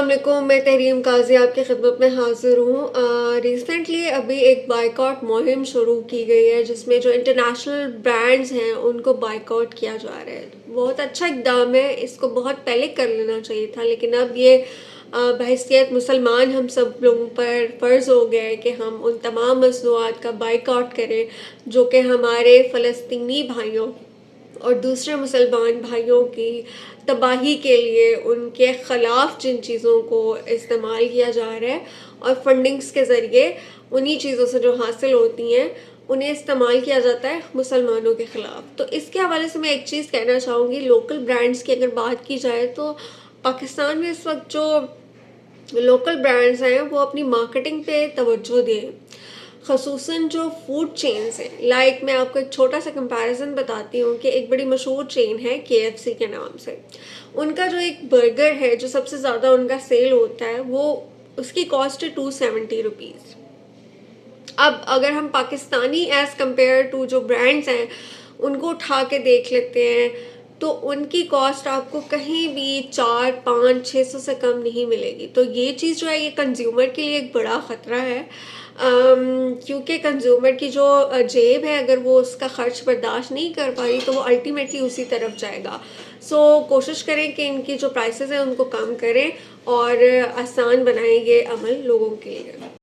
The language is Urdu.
السلام علیکم، میں تحریم قاضی آپ کی خدمت میں حاضر ہوں۔ ریسنٹلی ابھی ایک بائیکاٹ مہم شروع کی گئی ہے جس میں جو انٹرنیشنل برانڈز ہیں ان کو بائیکاٹ کیا جا رہا ہے۔ بہت اچھا اقدام ہے، اس کو بہت پہلے کر لینا چاہیے تھا، لیکن اب یہ بحیثیت مسلمان ہم سب لوگوں پر فرض ہو گیا ہے کہ ہم ان تمام مصنوعات کا بائیکاٹ کریں جو کہ ہمارے فلسطینی بھائیوں اور دوسرے مسلمان بھائیوں کی تباہی کے لیے ان کے خلاف جن چیزوں کو استعمال کیا جا رہا ہے اور فنڈنگز کے ذریعے انہی چیزوں سے جو حاصل ہوتی ہیں انہیں استعمال کیا جاتا ہے مسلمانوں کے خلاف۔ تو اس کے حوالے سے میں ایک چیز کہنا چاہوں گی، لوکل برانڈز کی اگر بات کی جائے تو پاکستان میں اس وقت جو لوکل برانڈز ہیں وہ اپنی مارکیٹنگ پہ توجہ دیں، خصوصاً جو فوڈ چینز ہیں۔ میں آپ کو ایک چھوٹا سا کمپیریزن بتاتی ہوں کہ ایک بڑی مشہور چین ہے KFC کے نام سے، ان کا جو ایک برگر ہے جو سب سے زیادہ ان کا سیل ہوتا ہے وہ اس کی کاسٹ ہے 270 روپیز۔ اب اگر ہم پاکستانی ایز کمپیئر ٹو جو برانڈز ہیں ان کو اٹھا کے دیکھ لیتے ہیں تو ان کی کاسٹ آپ کو کہیں بھی 400-500-600 سے کم نہیں ملے گی۔ تو یہ چیز جو ہے یہ کنزیومر کے لیے ایک بڑا خطرہ ہے، کیونکہ کنزیومر کی جو جیب ہے اگر وہ اس کا خرچ برداشت نہیں کر پا رہی تو وہ الٹیمیٹلی اسی طرف جائے گا۔ کوشش کریں کہ ان کی جو پرائسز ہیں ان کو کم کریں اور آسان بنائیں یہ عمل لوگوں کے لیے۔